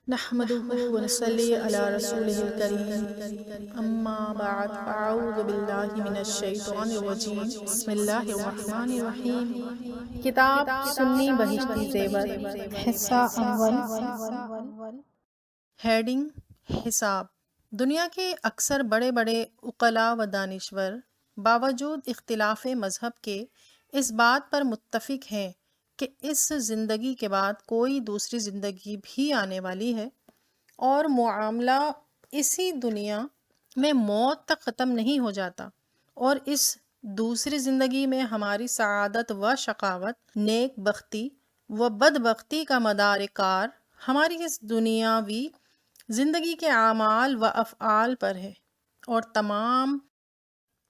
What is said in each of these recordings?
نحمده ونصلي على رسوله الكريم اما بعد فاعوذ باللہ من الشیطان الرجیم بسم اللہ الرحمن الرحیم۔ کتاب سنی بہشتی زیور، حصہ اول۔ ہیڈنگ: حساب۔ دنیا کے اکثر بڑے بڑے عقلاء و دانشور باوجود اختلاف مذہب کے اس بات پر متفق ہیں کہ اس زندگی کے بعد کوئی دوسری زندگی بھی آنے والی ہے، اور معاملہ اسی دنیا میں موت تک ختم نہیں ہو جاتا، اور اس دوسری زندگی میں ہماری سعادت و شقاوت، نیک بختی و بدبختی کا مدار کار ہماری اس دنیاوی زندگی کے اعمال و افعال پر ہے، اور تمام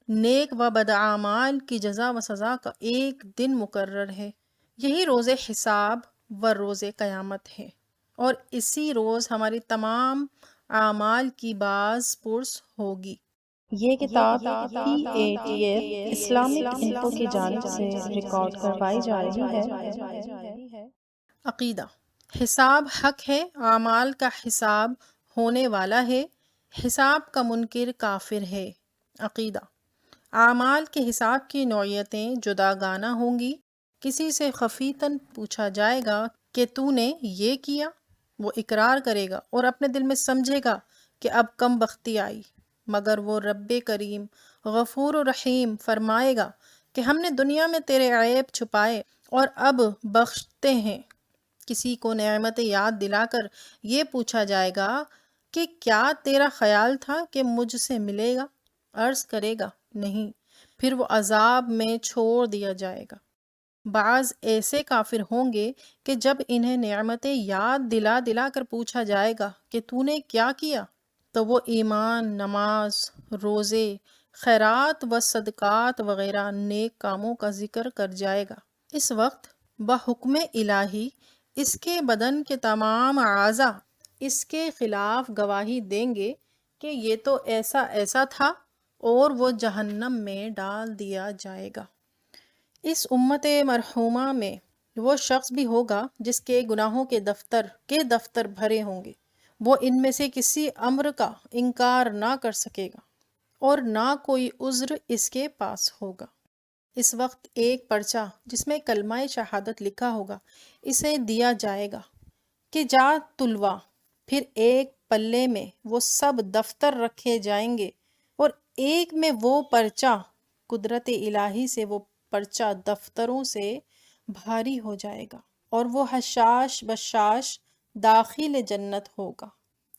نیک و بد اعمال کی جزا و سزا کا ایک دن مقرر ہے۔ یہی روز حساب و روز قیامت ہے، اور اسی روز ہماری تمام اعمال کی باز پرس ہوگی۔ یہ کتاب PATF اسلامک انفو کی جانب سے ریکارڈ کروائی جا رہی ہے۔ عقیدہ: حساب حق ہے، اعمال کا حساب ہونے والا ہے، حساب کا منکر کافر ہے۔ عقیدہ: اعمال کے حساب کی نوعیتیں جداگانہ ہوں گی۔ کسی سے خفیتاً پوچھا جائے گا کہ تو نے یہ کیا، وہ اقرار کرے گا اور اپنے دل میں سمجھے گا کہ اب کم بختی آئی، مگر وہ رب کریم غفور و رحیم فرمائے گا کہ ہم نے دنیا میں تیرے عیب چھپائے اور اب بخشتے ہیں۔ کسی کو نعمت یاد دلا کر یہ پوچھا جائے گا کہ کیا تیرا خیال تھا کہ مجھ سے ملے گا؟ عرض کرے گا نہیں، پھر وہ عذاب میں چھوڑ دیا جائے گا۔ بعض ایسے کافر ہوں گے کہ جب انہیں نعمتیں یاد دلا دلا کر پوچھا جائے گا کہ تو نے کیا کیا، تو وہ ایمان، نماز، روزے، خیرات و صدقات وغیرہ نیک کاموں کا ذکر کر جائے گا۔ اس وقت بحکم الہی اس کے بدن کے تمام اعضاء اس کے خلاف گواہی دیں گے کہ یہ تو ایسا ایسا تھا، اور وہ جہنم میں ڈال دیا جائے گا۔ اس امت مرحومہ میں وہ شخص بھی ہوگا جس کے گناہوں کے دفتر بھرے ہوں گے، وہ ان میں سے کسی امر کا انکار نہ کر سکے گا، اور نہ کوئی عذر اس کے پاس ہوگا۔ اس وقت ایک پرچہ جس میں کلمہ شہادت لکھا ہوگا اسے دیا جائے گا کہ جا تلوا، پھر ایک پلے میں وہ سب دفتر رکھے جائیں گے، اور ایک میں وہ پرچہ، قدرت الہی سے وہ پرچہ دفتروں سے بھاری ہو جائے گا، اور وہ حشاش بشاش داخل جنت ہوگا۔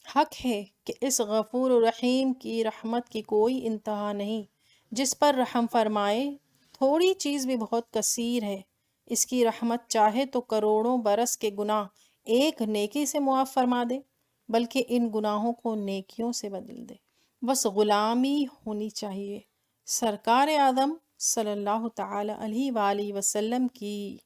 حق ہے کہ اس غفور الرحیم کی رحمت کی کوئی انتہا نہیں، جس پر رحم فرمائے۔ تھوڑی چیز بھی بہت کثیر ہے، اس کی رحمت چاہے تو کروڑوں برس کے گناہ ایک نیکی سے معاف فرما دے، بلکہ ان گناہوں کو نیکیوں سے بدل دے۔ بس غلامی ہونی چاہیے سرکار اعظم صلی اللہ تعالی علیہ وآلہ وسلم کی،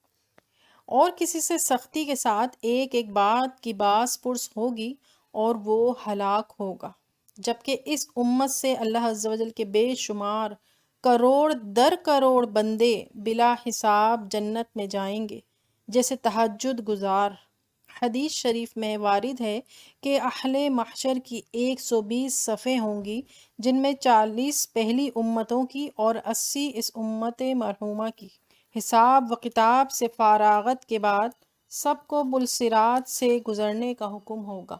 اور کسی سے سختی کے ساتھ ایک ایک بات کی باز پرس ہوگی، اور وہ ہلاک ہوگا، جبکہ اس امت سے اللہ عز و جل کے بے شمار کروڑ در کروڑ بندے بلا حساب جنت میں جائیں گے، جیسے تہجد گزار۔ حدیث شریف میں وارد ہے کہ اہل محشر کی 120 صفیں ہوں گی، جن میں 40 پہلی امتوں کی اور 80 اس امت مرحومہ کی۔ حساب و کتاب سے فراغت کے بعد سب کو پل صراط سے گزرنے کا حکم ہوگا۔